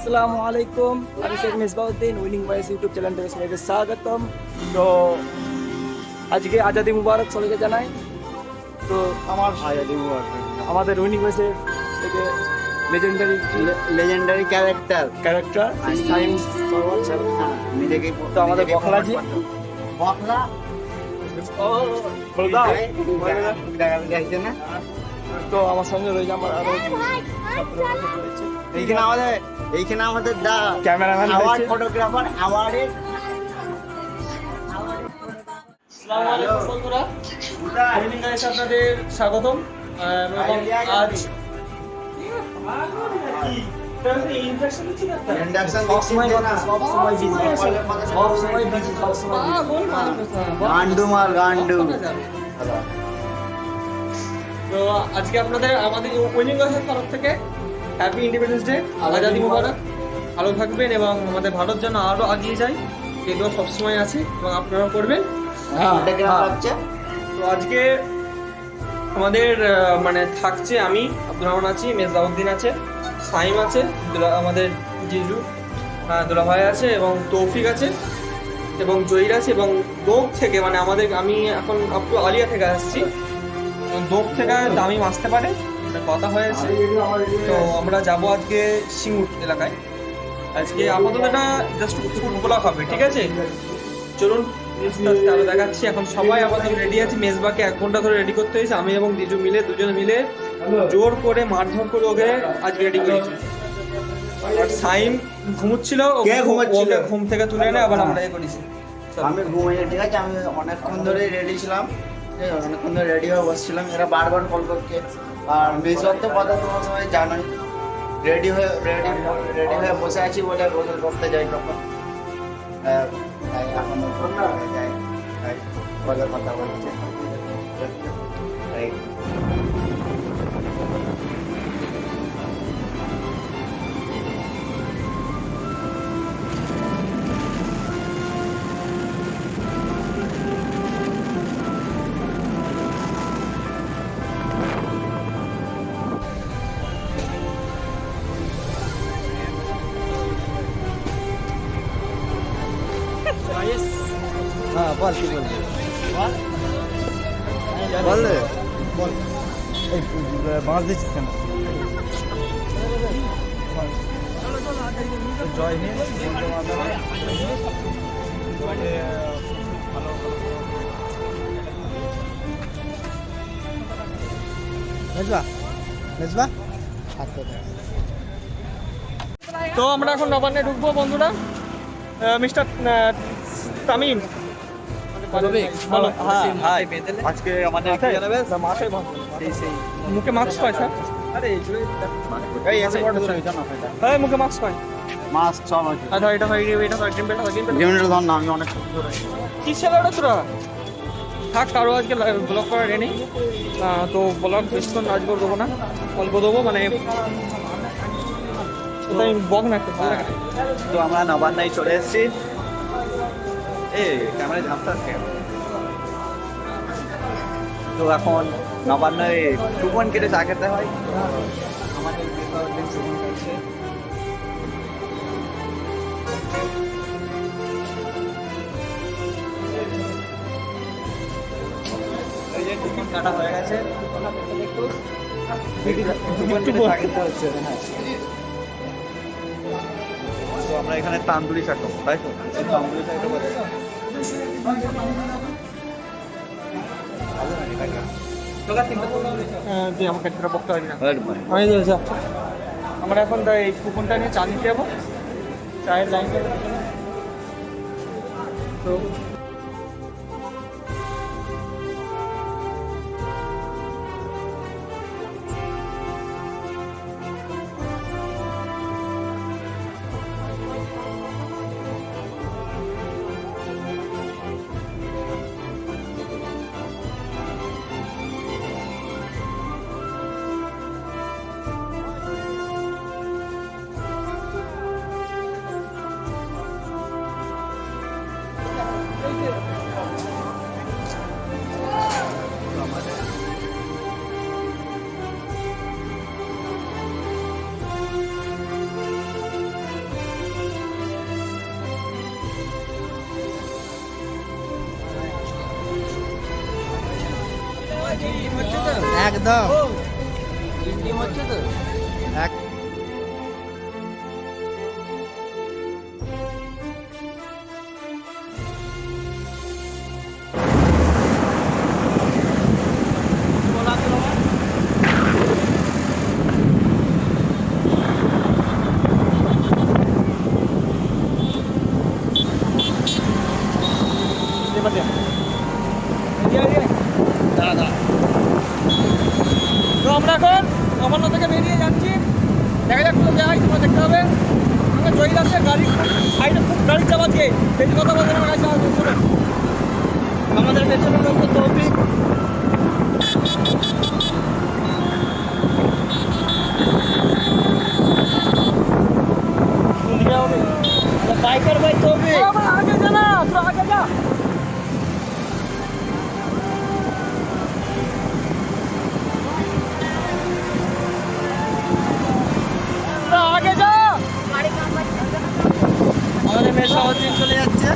আসসালামু আলাইকুম, আমি শেখ মিসবাউদ্দিন, উইনিং বয়েস ইউটিউব চ্যানেল থেকে সবাইকে স্বাগতম। তো আজকে আজাদি মুবারক সবাইকে জানাই। তো আমার আজাদি মুবারক। আমাদের উইনিং বয়েসের থেকে legendary character character Saim Sarwar sir. নিজেকে তো আমাদের বখলাজি বখলা বলে দাও। দেখা যাচ্ছে না। তো আমার সঙ্গে রয়েছে আমার আরো রয়েছে এইখানে আমাদের দা ক্যামেরাম্যান অ্যাওয়ার্ড রয়েছে। ফটোগ্রাফার অ্যাওয়ার্ডের আসসালামু আলাইকুম বন্ধুরা, উইনিং বয়েসে আপনাদের স্বাগতম। এবং আজ ইন্ডাকশন সবসময় busy, গান্ডু মাল গান্ডু। তো আজকে আপনাদের আমাদের উইনিং বয়েসের তরফ থেকে হ্যাপি ইন্ডিপেন্ডেন্স ডে, আজাদি মুবারক। ভালো থাকবেন এবং আমাদের ভারত যেন আরো এগিয়ে যায়, এগুলো সবসময় আছে এবং আপনারাও করবেন। এটা কেমন লাগছে? তো আজকে আমাদের মানে থাকছে আমি আব্দুর রহমান আছি, মেজদাউদ্দিন আছে, সাইম আছে, আমাদের জিজু দুলাভাই আছে এবং তৌফিক আছে এবং জহির আছে এবং দোপ থেকে মানে আমি এখন একটু আলিয়া থেকে আসছি। দোপ থেকে দামি আসতে পারে, একটা কথা হয়েছে। তো আমরা যাব আজকে সিঙ্গুর এলাকায়। আজকে আপাতত এটা জাস্ট ফুটবলা হবে, ঠিক আছে? চলুন আরো দেখাচ্ছি। এখন সবাই আপাতত রেডি আছে। মেজবাকে 1 ঘন্টা ধরে রেডি করতে হয়েছে। আমি এবং দিজু মিলে দুজনে মিলে জোর করে মারধর করে ওকে আজকে রেডি করেছি। আর সাইম ঘুমোচ্ছিল, কে ঘুমোচ্ছিল? ওকে ঘুম থেকে তুলে এনে আবার আমরা করেছি। আমি ঘুমিয়ে, ঠিক আছে, আমি অনেকক্ষণ ধরে রেডি ছিলাম, ঠিক আছে, অনেকক্ষণ ধরে রেডি হয়ে বসছিলাম। এরা বারবার কল করছে। আর মেজর তো কথা তোমার সবাই জানোই, রেডি হয়ে বসে আছি বলে গোসল করতে যাই তখন এখন যাই বলে কথা বলছে। হ্যাঁ বল, কি বলবি? বল এই বাঁশ দিচ্ছিস কেন? জয় হিন্দ, বন্দে মাতরম। মেজবা মেজবা তো আমরা এখন নবান্নে ঢুকবো বন্ধুরা। মিস্টার তামিম ভালো। আজকে আমাদের কি জানাবে? মুখে মাস্ক পায় স্যার? এই এসে বড় ধরে জানা এটা হ্যাঁ, মুখে মাস্ক পায়। মাস্ক সব আছে। আচ্ছা, এটা হয় গেমটা ধর না, আমি অনেক কি ছিল ওটা তোরা? থাক, কারো আজকে ব্লগ করার নেই। তো ব্লগ বেশিক্ষণ আজকে দেবো না, অল্প দেবো, মানে ওটাই বক না একটু ভালো লাগে না। তো আমরা নবান্নায় চলে এসেছি। ক্যামেরা ঝাপসাস কেন? তো এখন নবান্নায় কুপন কেটে চা খেতে হয়। আমাদের কুপন কাটছে। এই যে কুপন কাটা হয়ে গেছে, কুপন কেটে চা খেতে হচ্ছে। হ্যাঁ, তো আমরা এখানে তান্দুরি খাবো, তাই তো? তান্দুরি খাইতে পারি। তুই আমাকে একটা বকতে পারবি না। আমরা এখন এই কুপনটা নিয়ে চা নিতে যাবো, চায়ের লাইন তো একদম তো আমরা এখন নবান্ন থেকে বেরিয়ে যাচ্ছি, দেখা যাক কোথাও যাই, তোমরা দেখতে হবে। আমাকে জয়ী আছে, গাড়ি সাইডে খুব গাড়ি চাপাচ্ছে, বেশি কথা বলতে আমার কাছে আসবে। চলো, আমাদের পেছনে লোক তো তৌফিক। বাইকার ভাই তৌফিক, আগে যা না, তোরা আগে যা। আগে যা, আমাদের মেয়ে সহজে চলে যাচ্ছে।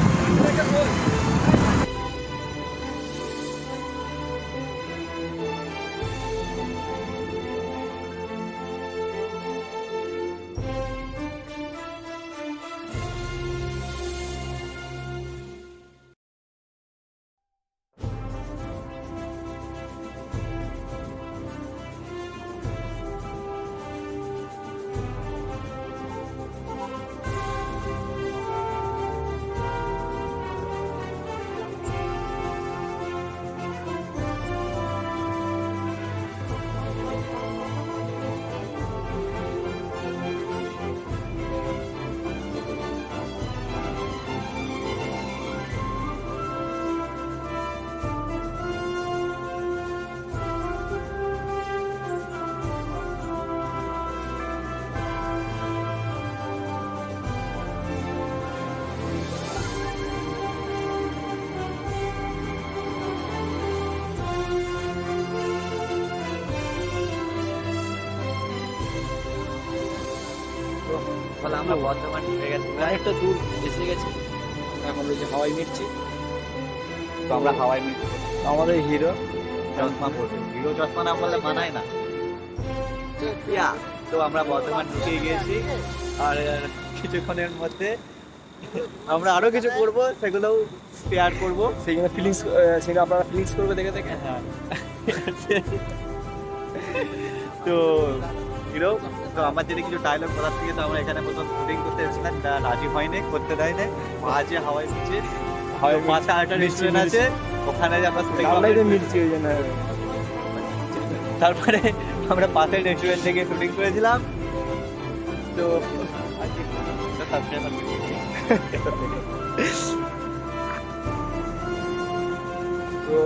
তাহলে আমরা বর্ধমান ঢুকে গেছি, অনেকটা দূর এসে গেছি। এখন রয়েছে হাওয়াই মির্চি। তো আমরা হাওয়াই মির্চি, আমাদের হিরো চশমা পড়বে। হিরো চশমা না বললে মানায় না। তো আমরা বর্ধমান ঢুকে গিয়েছি, আর কিছুক্ষণের মধ্যে আমরা আরো কিছু করবো, সেগুলোও শেয়ার করবো। সেইখানে ফিলিংস, সেখানে আপনারা ফিলিংস করবে দেখে দেখে। হ্যাঁ। তো হিরো, তো আমার যদি কিছু ডায়লগ বলার থেকে, তো আমরা এখানে প্রথম শুটিং করতে এসেছিলাম, তা রাজি হয়নি, করতে দেয় না। আজকে হাওয়াই মির্চি, মাথা আরেকটা রেস্টুরেন্ট আছে, ওখানে যে আমরা শুটিং মিলছি ওই জন্য। তারপরে আমরা পাশের রেস্টুরেন্ট থেকে শুটিং করেছিলাম। তো তো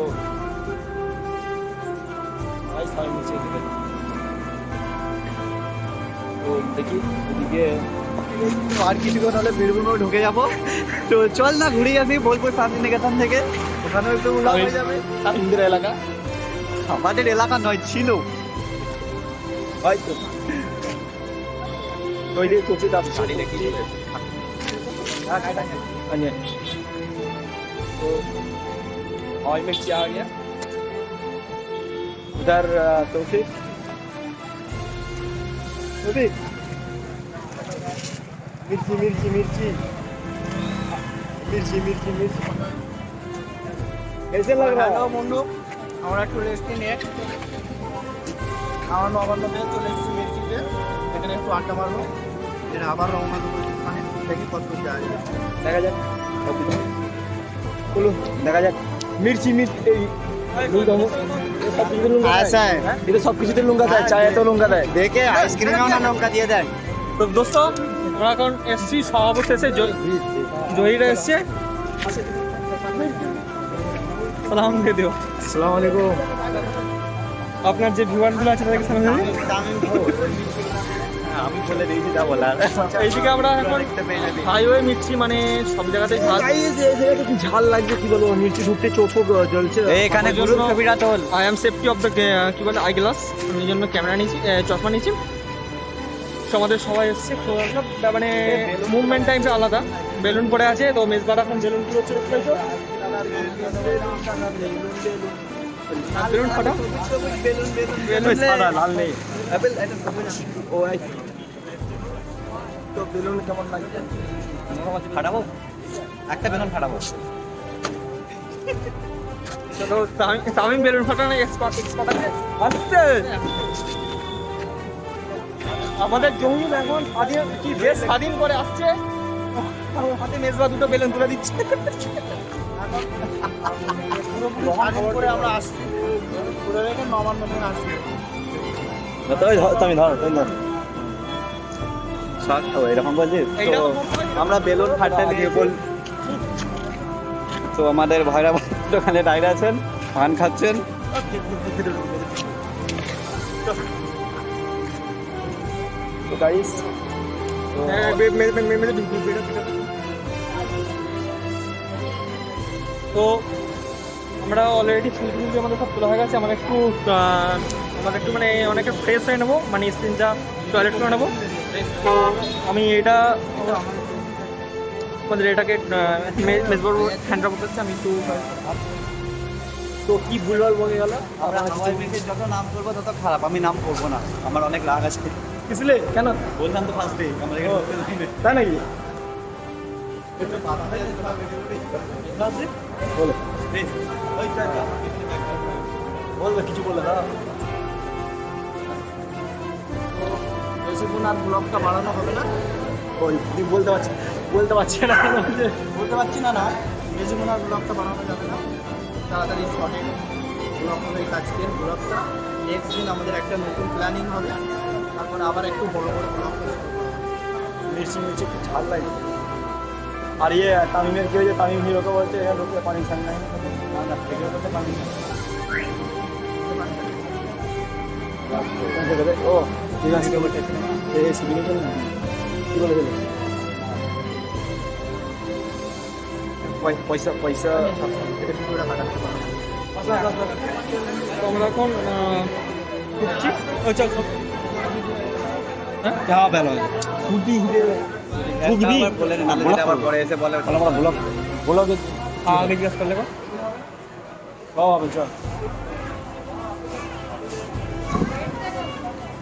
তো দেখি ওদিকে আর কিছুক্ষণ হলে বীরভূমেও ঢুকে যাবো। তো চল না ঘুরে আসি বোলপুর শান্তিনিকেতন থেকে, ওখানেও একটু উল্লাস হয়ে যাবে। ইন্দিরা এলাকা আমাদের এলাকা নয়, ছিল হয়তো ওই দিয়ে কোচে দাস গাড়ি দেখি। तो हवाई मिर्ची आ गया उधर। तौफीक तौफीक मिर्ची मिर्ची मिर्ची मिर्ची मिर्ची मिर्ची कैसे लग रहा है? বন্ধু, আমরা চলে এসেছি নেট, আমার নবান্ন থেকে চলে এসেছি মির্চিতে। এখানে একটু আড্ডা মারবো, এর আবার রওনা দেবো ওখানে, দেখি কত দূর যাওয়া যায়। দেখা যাক চলো দেখা যাক। মির্চি মির্চি সব কিছুতে লঙ্কা দেয়, চায়েতেও লঙ্কা দেয়। দেখে আইসক্রিমেও না লঙ্কা দিয়ে দেয়। তো দোস্ত, আমরা এখন এসছি সভাপতি জয়ীরা এসছে। সালাম দিয়ে দিও। আসসালামু আলাইকুম। আপনার যে ভিউয়ারগুলো আছে তাদেরকে সালাম দিয়ে দিন। আমি বলে দিয়েছি যা বলার। এইদিকে আমরা এখন হাইওয়ে মির্চি, মানে সব জায়গাতেই ঝাল। ঝাল লাগছে, কি বলবো, মির্চি ঢুকতে চোখ জ্বলছে। এখানে গ্রুপ ছবিটা তোল। I am safety of the, কি বলে, আই গ্লাস। এই জন্য ক্যামেরা নিয়েছি, চশমা নিয়েছি। তো আমাদের সবাই এসছে, মানে মুভমেন্ট টাইমটা আলাদা। বেলুন পড়ে আছে, তো মেজবাটা এখন বেলুন পুরো বেলুন ফাটাও। বেলুন সাদা, লাল নেই। ও এই তো বেলুন কেমন লাগছে? ফাটাবো, একটা বেলুন ফাটাবো। চলো তামিম বেলুন ফাটানো এক্সপার্ট আছে। আসছে আমাদের জঙ্গি এখন স্বাধীন কি দেশ স্বাধীন করে আসছে, আমার হাতে মেজবা দুটো বেলুন তুলে দিচ্ছে। স্বাধীন করে আমরা আসছি, পুরো রেখে নবান্ন থেকে আসছি। তুমি ধর এরকম বলছিস তো? এইরকম বলছিস? আমরা বেলুন ফাটতে নিয়ে বল। তো আমাদের ভাইরা দোকানে দাঁড়িয়ে আছেন, পান খাচ্ছেন। তো গাইস হ্যাঁ তো আমরা অলরেডি ফুলগুলি আমাদের সব তোলা হয়ে গেছে। আমাদের একটু মানে অনেকে ফ্রেশ হয়ে নেবো, মানে স্কিনটা টয়লেট করে নেবো। তো আমি এটা আমাদের এটাকে মেজবার হ্যান্ড ওভার করছি। আমি একটু তো কি ভুলভাল বলে গেল। আমরা হাওয়াই মেঘের যত নাম করবো তত খারাপ, আমি নাম করবো না, আমার অনেক রাগ আছে। কিসলে কেন বললাম তো ফার্স্টে আমরা এখানে তাই নাকি? বলো বলবে, কিছু বললে না। বেশিক্ষণ আর ব্লগটা বাড়ানো হবে না, বলতে পারছি না বলতে পারছি না না, বেশিক্ষণ আর ব্লগটা বাড়ানো যাবে না। তাড়াতাড়ি শর্টে ব্লগ হবে আজকের ব্লগটা। নেক্সট দিন আমাদের একটা নতুন প্ল্যানিং হবে, তারপর আবার একটু বড় বড় ব্লগ হবে। মিষ্টি মিষ্টি একটু ঝাল লাগে। আর ইয়ে তামিমের কি হয়েছে, তামিম হিরোকে বলছে এখানে ঢুকলে পানি ছান নাই, না থেকে বলতে পানি ও ঠিক আছে এই সিভিল কি বলে দিল পয়সা পয়সা এটা ভিডিওটা কাটাতে পারবো। তো আমরা এখন ঢুকছি। ও চল হ্যাঁ क्या बेल है ঘুগনি घुगनी बोले ना लेते আবার পরে এসে বলে আমরা ব্লগ ব্লগে আগে জিজ্ঞেস করলে কো ও হবে চল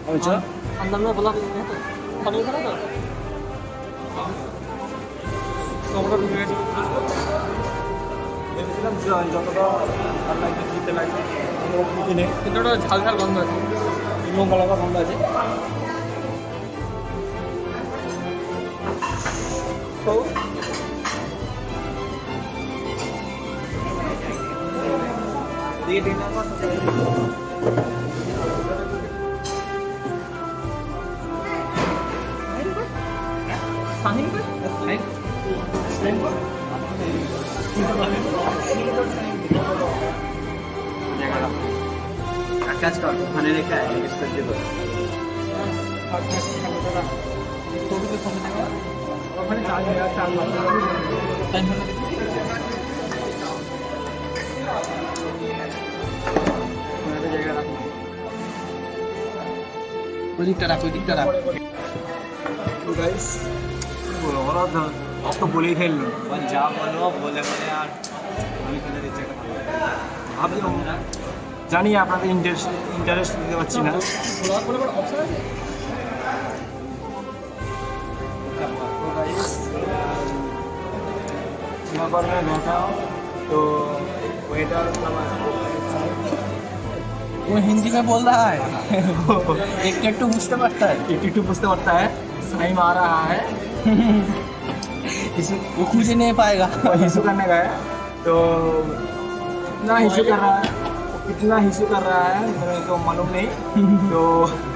হবে চল अंदर में ब्लॉग है तो पानी भरा था তো আমরা ঢুকে গেছি। ভেবেছিলাম যতটা ভালো লাগছে খেতে লাগছে কিনে, কিন্তু ওটা ঝাল ঝাল গন্ধ আছে, লঙ্কা লঙ্কা গন্ধ আছে। তো কাজ কর ওখানে রেখে এক্সপেক্ট দিব ওখানে চাল ওদিকটা রাখ, ওদিকটা রাখ। গাইস ওরা তো বলেই ফেললো, যা বলো বলে বলে আর আমি ফেলে দিচ্ছি ভাবছি জানি আপনাদের ইন্টারেস্ট দিতে পারছি না। नगर में बैठा हूँ तो वेटर वो हिंदी में बोल रहा है, एक बुझते पड़ता है, टिटू पूछते पड़ता है, टाइम आ रहा है वो खुद ही नहीं पाएगा। हिस्सू करने का है। तो कितना हिस्सू कर रहा है, कितना हिस्सू कर रहा है मेरे को मालूम नहीं। तो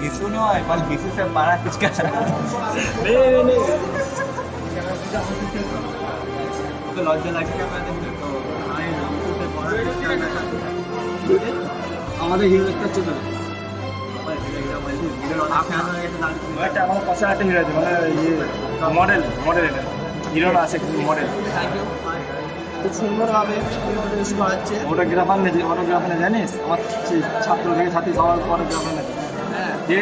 घिसू नहीं है बस घिसू से बड़ा कुछ कर रहा है नहीं तो लज्जा লাগছে আমাদের তো আই ঘিসু से बड़ा कुछ कर रहा है আমাদের হিরো একটা ছিল একটা আমার পাশে একটা হিরো আছে, মানে ইয়ে মডেল এটা হিরো না আছে কিন্তু মডেল। খুব সুন্দরভাবে পরিবেশ করাচ্ছে। ফটোগ্রাফার না জানিস, আমার ছাত্র থেকে ছাত্রী সবার ফটোগ্রাফার না। হ্যাঁ, যে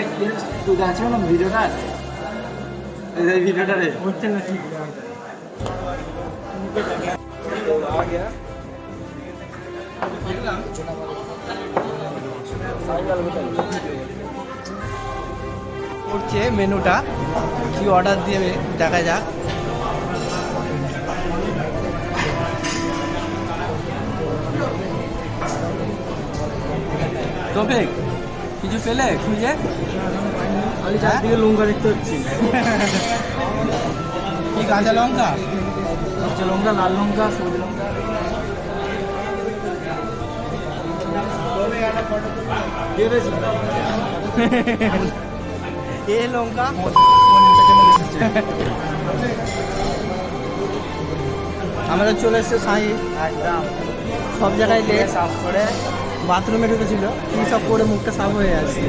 তুই দেখছো না ভিডিওটা, এই ভিডিওটা রে হচ্ছে না কি आ गया করছে মেনুটা কি অর্ডার দেবে দেখা যাক। তবে কিছু পেলে খুঁজে? খালি চারদিকে লঙ্কা দেখতে হচ্ছে। কি কাঁচা লঙ্কা? কাঁচা লঙ্কা, লাল লঙ্কা, সবুজ লঙ্কা। এ লঙ্কা আমাদের চলে এসছে সাই, একদম সব জায়গায় লেট, সাফ করে বাথরুমে ঢুকেছিল কি সব করে মুখটা সাফ হয়ে আসছে।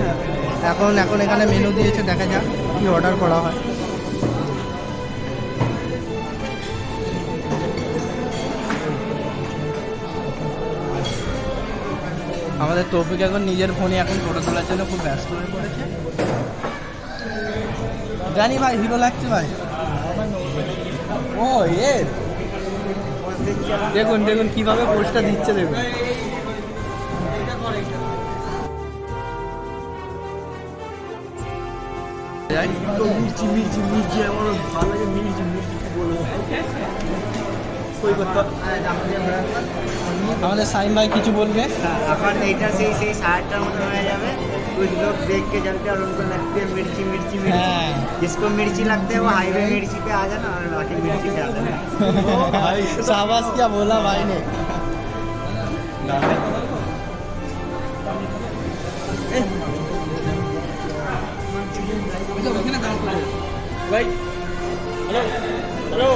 এখন এখানে মেনু দিয়েছে, দেখা যাক কি অর্ডার করা হয়। আমাদের তৌফিক এখন নিজের ফোনে এখন ফটো তোলার জন্য খুব ব্যস্ত হয়ে পড়েছে। জানি ভাই, হিরো লাগছে ভাই। ও দেখুন দেখুন কিভাবে পোস্টটা দিচ্ছে দেখুন। মির্চি মির্চি মির্চি আমার ভালো লাগে, মির্চি মির্চি কি বলবো। আমাদের সাইম ভাই কিছু বলবে। এখন এইটা সেই শার্টটার মতো হয়ে যাবে। कुछ लोग देख के चलते हैं और उनको लगती है मिर्ची मिर्ची मिर्ची। हाँ। जिसको मिर्ची लगता है वो हाईवे मिर्ची पे आ जाना और बाकी मिर्ची पे आ जाना। शाबाश, क्या बोला भाई ने। ভাই হ্যালো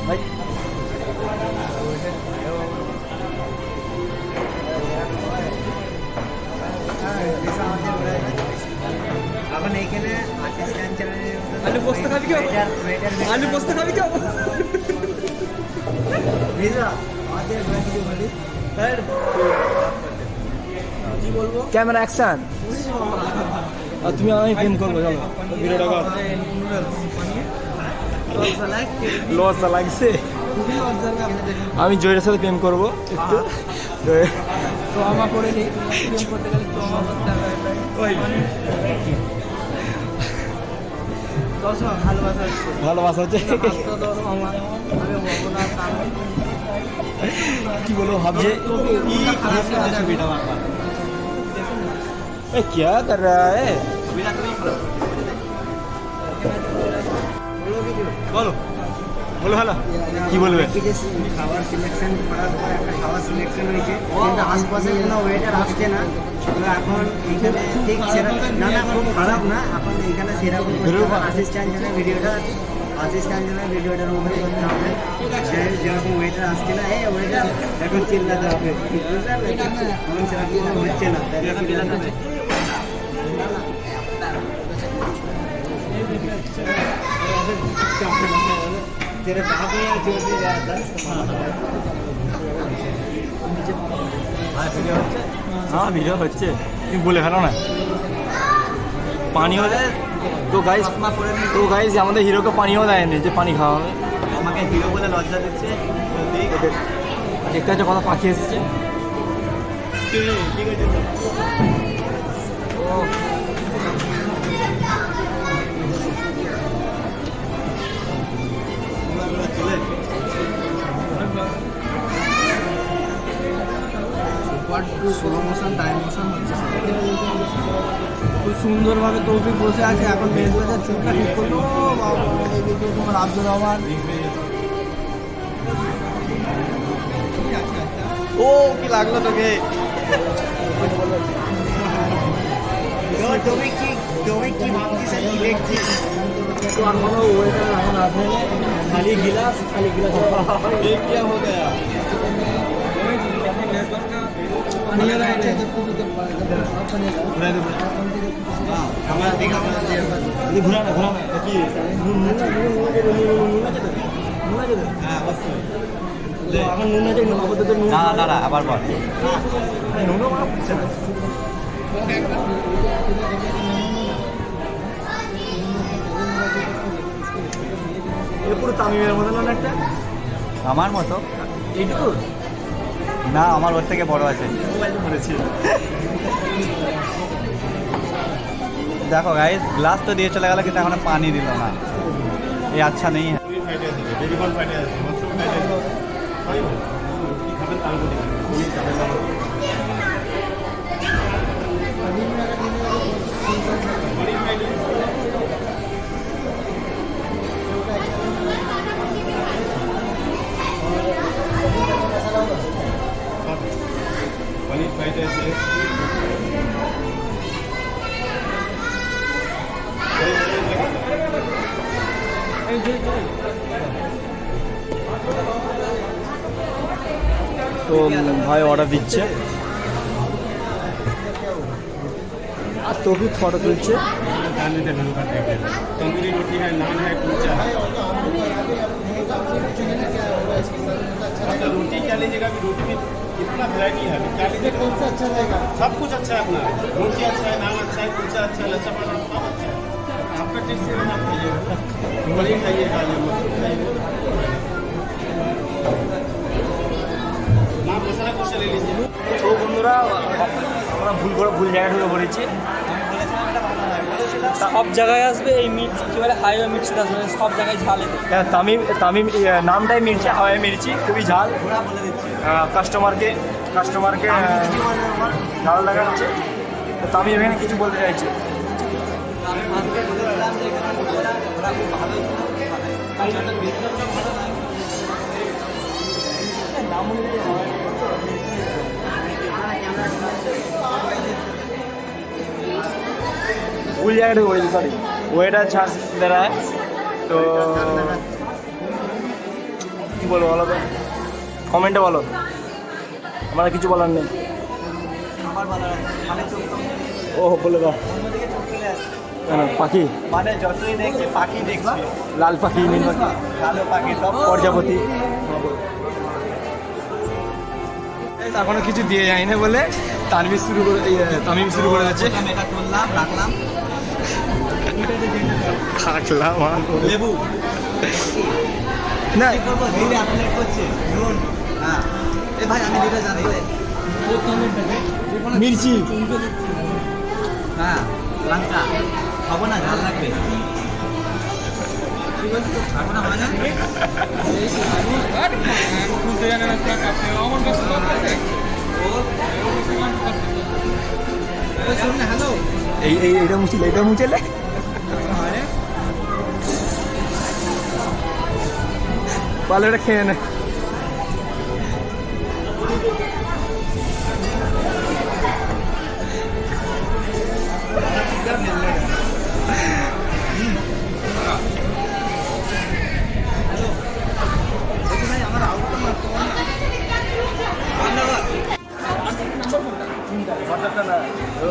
ভাই এখন এইখানে অ্যাসিস্ট্যান্ট চ্যানেলে আলু পোস্ত খাবি কেউ? আলু পোস্ত খাবি কেউ? ভিজা আমাদের কিছু বলি কি বলবো। Camera action. আর তুমি আমি প্রেম করবো, চলো ভিডিওটা কর। লস লাগছে, আমি জয়ের সাথে প্রেম করবো একটু। তো আমার করে নিই, প্রেম করতে গেলে তো আমার করতে হবে। ভালোবাসা হচ্ছে কি বলবো, ভাবছে क्या कर रहा है। বলো বলো হ্যালো কি বলবে? খাবার সিলেকশন করার পর একটা খাবার সিলেকশন হয়েছে, কিন্তু আশপাশে কোনো ওয়েটার আসছে না। তো এখন এইখানে ঠিক সেরকম না, না খুব খারাপ না, এখন এইখানে সেরকম অ্যাসিস্ট্যান্ট জনের ভিডিওটার উপরে করতে হবে। যেরকম ওয়েটার আসছে না, এই ওয়েটার এখন চিল্লাতে হবে, বুঝতে পারলে? এখন সেরকম হচ্ছে না, তাই এখন চিল্লাতে হবে। तेरे बाप ने यार जोर से गया था। हाँ ভিডিও হচ্ছে, তুমি বলে ফেলো না। পানিও দেয় তো গাইস আমাদের হিরোকে পানিও দেয়নি যে পানি খাওয়া হবে। আমাকে হিরো বলে লজ্জা দিচ্ছে। দেখতে হচ্ছে কত পাখি এসছে। স্লো মোশন টাইম মোশন হচ্ছে, খুব সুন্দরভাবে তৌফিক বসে আছে। এখন মেজবাজার চুলটা ঠিক করলো তোমার আব্দুর রহমান। ও কি লাগলো তোকে? তুমি কি ভাবছিস আর কি দেখছিস? এখনো ওয়েটার এখন আসে, খালি গিলাস ये क्या हो गया? দাঁড়া আবার বল। পুরো তামিমের মতো না একটা, আমার মতো এইটুকু না আমার ওর থেকে বড় আছে। দেখো গাইস গ্লাস তো দিয়ে চলে গেল কিন্তু এখন পানি দিল না, এই আচ্ছা নেই। তো ভাই অর্ডার দিচ্ছে আর তৌফিক ফটো তুলছে। तंदूरी रोटी है, नान है, कुलचा है। अच्छा रोटी क्या लीजिएगा? अभी रोटी में कितना वैरायटी है, क्या लीजिएगा? कौन सा अच्छा रहेगा? सब कुछ अच्छा है अपना, रोटी अच्छा है, नान अच्छा है, कुलचा अच्छा है, लच्छा पराठा सब अच्छा है। आपका टेस्ट से आप खाइएगा, पनीर खाइएगा, मशरूम खाइएगा, नान मसाला कुछ ले लीजिए। তো বন্ধুরা আমরা ভুল জায়গায় ঢুকে পড়েছি। সব জায়গায় আসবে এই মির্চি, কি বলে হাইওয়ে মির্চি আসবে, সব জায়গায় ঝালে। তামিম নামটাই মির্চি, হাওয়াই মির্চি, খুবই ঝাল। কাস্টমারকে ঝাল লাগাচ্ছে। তো তামিম এখানে কিছু বলতে চাইছে। ভুল জায়গায় ঢুকে পড়েছি, সরি। ওয়েটার ছাড় দে रहा है, তো কি বলবো বলো তো, কমেন্টে বলো, আমার কিছু বলার নেই। ও বলে দাও। কেন পাখি? মানে যতই দেখছি পাখি দেখছি, লাল পাখি, নীল পাখি, কালো পাখি, সব প্রজাপতি। এখনো কিছু দিয়ে যায়নি না বলে তামিম শুরু করে দিচ্ছে। এটা করলাম, রাখলাম খাটলাম লেবু না, কি করবো, ধীরে আপনি করছে নুন। হ্যাঁ এ ভাই আমি দিতে জানি মির্চি, হ্যাঁ লঙ্কা খাবো না, ঝাল লাগবে। খাবো না মানে হ্যালো এইটা মুছিলে ভালো, এটা খেয়ে নে।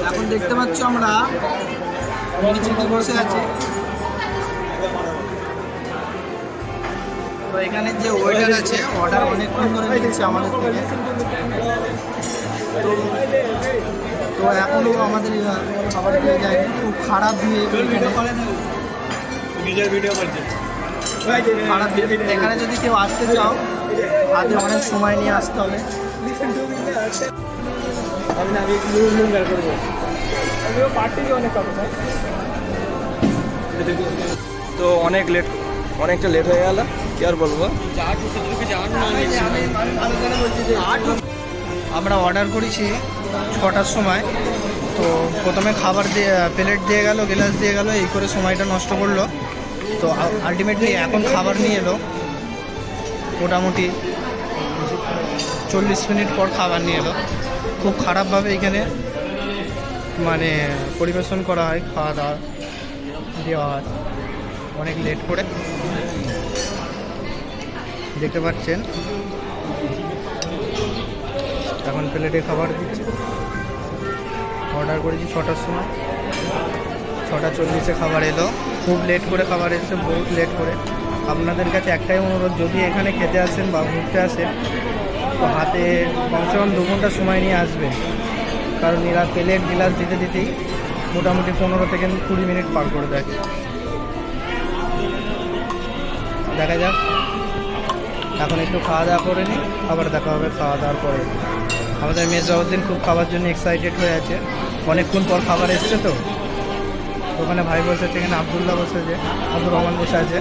এখন দেখতে পাচ্ছ আমরা মির্চিতে বসে আছি। তো এখানে যে ওয়েটার আছে অর্ডার অনেকক্ষণ ধরে দিচ্ছে আমাদের থেকে। তো এখনো আমাদের খাবার দিয়ে যায়নি, খুব খারাপ দিয়ে খারাপ দিয়ে। এখানে যদি কেউ আসতে চাও হাতে অনেক সময় নিয়ে আসতে হবে। তো অনেকটা লেট হয়ে গেল, কি আর বলবো। আমরা অর্ডার করেছি 6টার সময়। তো প্রথমে খাবার দিয়ে প্লেট দিয়ে গেল, গ্লাস দিয়ে গেল, এই করে সময়টা নষ্ট করলো। তো আলটিমেটলি এখন খাবার নিয়ে এলো, মোটামুটি 40 মিনিট পর খাবার নিয়ে এলো। খুব খারাপভাবে এখানে মানে পরিবেশন করা হয়, খাওয়া দাওয়া দেওয়া হয় অনেক লেট করে। দেখতে পাচ্ছেন এখন প্লেটে খাবার দিচ্ছে। অর্ডার করেছি 6টার সময়, 6:40 খাবার এলো। খুব লেট করে খাবার এসেছে, বহুত লেট করে। আপনাদের কাছে একটাই অনুরোধ, যদি এখানে খেতে আসেন বা ঘুরতে আসেন তো হাতে কমসে কম 2 ঘন্টা সময় নিয়ে আসবেন, কারণ এরা প্লেট গ্লাস দিতে দিতেই মোটামুটি 15 থেকে 20 মিনিট পার করে দেয়। দেখা যাক এখন একটু খাওয়া দাওয়া করে নিই, আবার দেখা হবে খাওয়া দাওয়ার পরে। আমাদের মেজবাউদ্দিন খুব খাবার জন্য এক্সাইটেড হয়ে আছে, অনেকক্ষণ পর খাবার এসছে তো। ওখানে ভাই বসে আছে, এখানে আবদুল্লাহ বসে আছে, আব্দুর রহমান বসে আছে,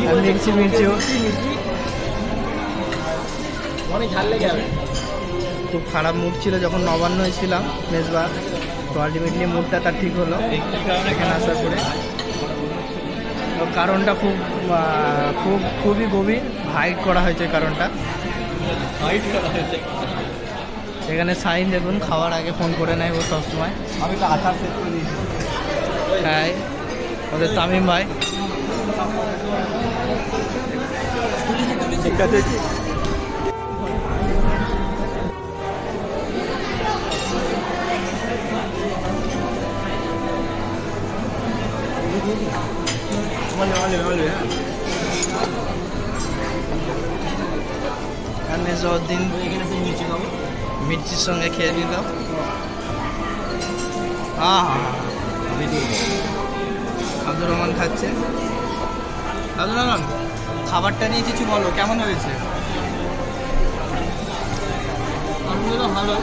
আর মির্চিও অনেক ঝাল লেগে যাবে। খুব খারাপ মুড ছিল যখন নবান্ন হয়েছিলাম মেজবা, তো আলটিমেটলি মুডটা তার ঠিক হলো এখানে আসার পরে। তো কারণটা খুবই গভীর, হাইড করা হয়েছে কারণটা। এখানে সাইন দেখুন, খাওয়ার আগে ফোন করে নেয় ও সবসময়। আমি তো আচার শেষ করে দিয়েছি। হ্যাঁ, ওদের তামিম ভাই। ঠিক আছে, আর মেজবাউদ্দিন মির্চির সঙ্গে খেয়ে নিল। আব্দুর রহমান খাচ্ছে। আব্দুর রহমান, খাবারটা নিয়ে কিছু বলো, কেমন হয়েছে? আলহামদুলিল্লাহ ভালো।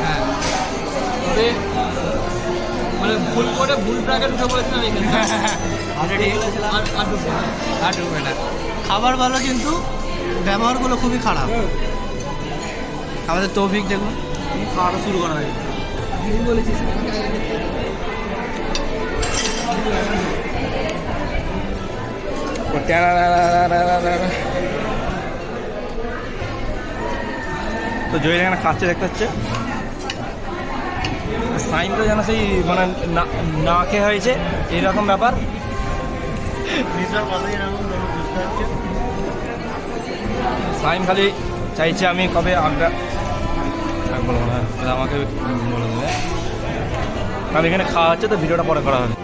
হ্যাঁ, তবে মানে ভুল করে ভুল ব্র্যাকেট উঠে পড়েছিলাম এখানে। আর ঢুকবে না। খাবার ভালো কিন্তু ব্যবহারগুলো খুবই খারাপ। আমাদের তৌফিক দেখুন, খাওয়াটা শুরু করা হয়। তো জয়ীর এখানে খাচ্ছে দেখতে হচ্ছে। সাইনটা যেন সেই মানে না খেয়ে হয়েছে এইরকম ব্যাপার। সাইন খালি চাইছে আমি কবে আগ্রা বলবো না, আমাকে বলে দেবে। কারণ এখানে খাওয়া হচ্ছে তো ভিডিওটা পরে করা হবে।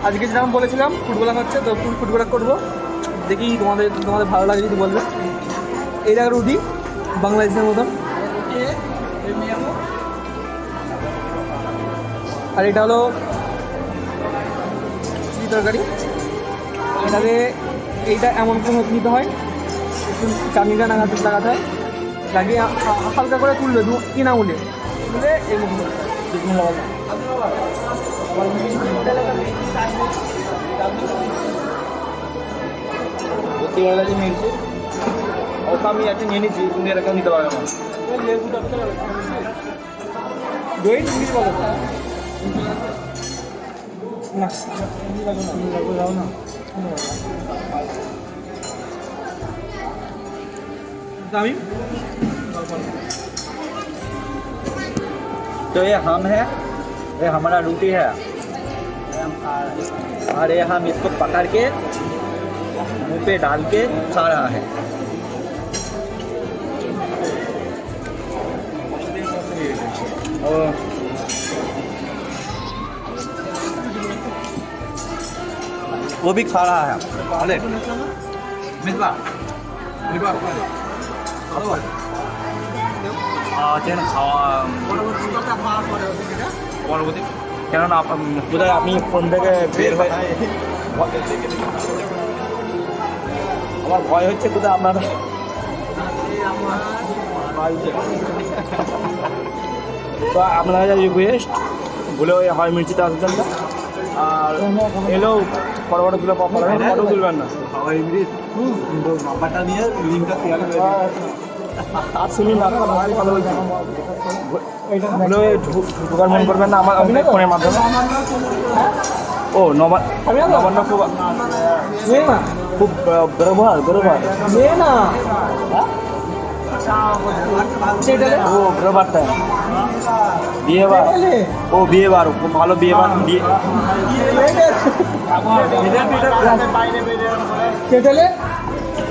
আজকে যেরকম বলেছিলাম ফুটবল হচ্ছে, তো ফুটবল করবো। দেখি তোমাদের ভালো লাগে যদি বলবে। এই জায়গায় রুটি বাংলাদেশের মতন, আর এটা হলো চিলি তরকারি। এইটা এমন করে নিতে হয়, একটু চাটনিটা লাগাতে হয়, লাগিয়ে হালকা করে তুলবে 3 আঙুলে, তুলে এই মতো মির্চি ওটা আমি একটা নিয়ে নিচ্ছি, তুমি এরকম নিতে পারবে না। দই ইংলিশ বলো না। तामीम तो ये हम है, ये हमारा रोटी है, और ये हम इसको पकड़ के मुंह पे डाल के खा रहा है। और वो भी खा रहा है। अरे मिसबा খাওয়া পরবর্তী, কেননা কোথায় আমি ফোন থেকে বের হয়ে আমার ভয় হচ্ছে কোথায় আপনার তো আপনারা রিকোয়েস্ট বলে ওই হয় মির্চিতে আসবেন না, আর এলেও বড় বড় তুলে ফটো তুলবেন না। নাম্বারটা নিয়ে লিঙ্কটা শেয়ার করে আর শুনুন, আপনার ভাই ভালো বলছি, ঢোকার মন করবেন না আমার ফোনের মাধ্যমে। ও নবান্ন খুব বেরোবার না ও বেরোবারটা বিয়েবার, ও বিয়েবার খুব ভালো বিয়েবার বিয়ে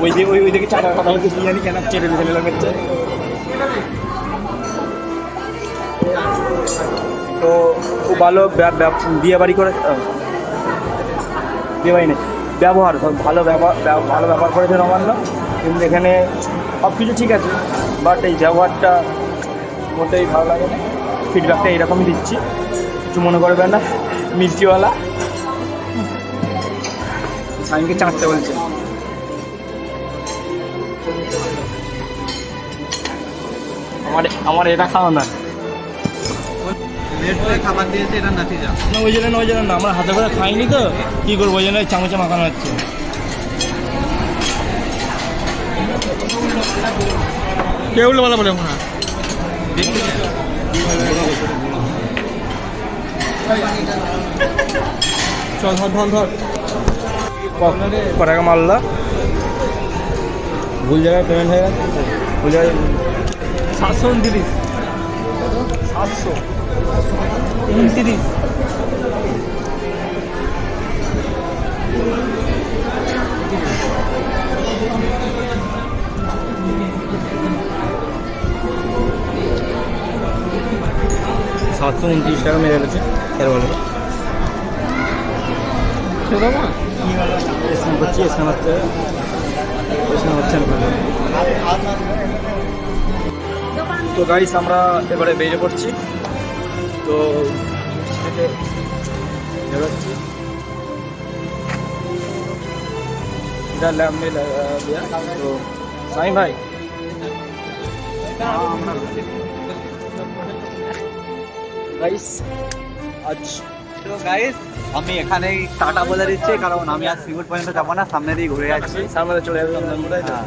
ওই দিকে চাটার কথা বলছে, কি জানি কেন চেটে ফেলে লাগছে। তো খুব ভালো বিয়ে বাড়ি করে, বিয়ে বাড়ি নেই ব্যবহার, ভালো ব্যবহার করেছে নবান্ন। কিন্তু এখানে সব কিছু ঠিক আছে, বাট এই ব্যবহারটা মোটেই ভালো লাগে না। ফিডব্যাকটা এইরকমই দিচ্ছি, কিছু মনে করবেন না। মিষ্টিওয়ালা সাইনকে চাঁদতে বলছে। আমার এটা খাওয়া না, খাবার দিয়েছে, এটা নাতি যা না ওই জন্য না, আমরা হাতে করে খাইনি তো কি করবো, ওই জন্য চামচে মাখানো হচ্ছে। কে উল্টো বলা বলে মনে হয় চল ধর টাকা মারলা, ভুল জায়গায় পেমেন্ট হয়ে গেছে, ভুল জায়গায় 729 729। টাকা মেরে গেছে এর বলো করছি, তো গাইস আমরা এবারে বেরিয়ে পড়ছি। তো বেরোচ্ছি, তো সাইম ভাই গাইস আজ তো গাইস আমি এখানেই টাটা বলে দিচ্ছি, কারণ আমি আর সিঙ্গুর পর্যন্ত যাবো না, সামনে দিয়ে ঘুরে যাচ্ছি। সামনে চলে যাবে। হ্যাঁ,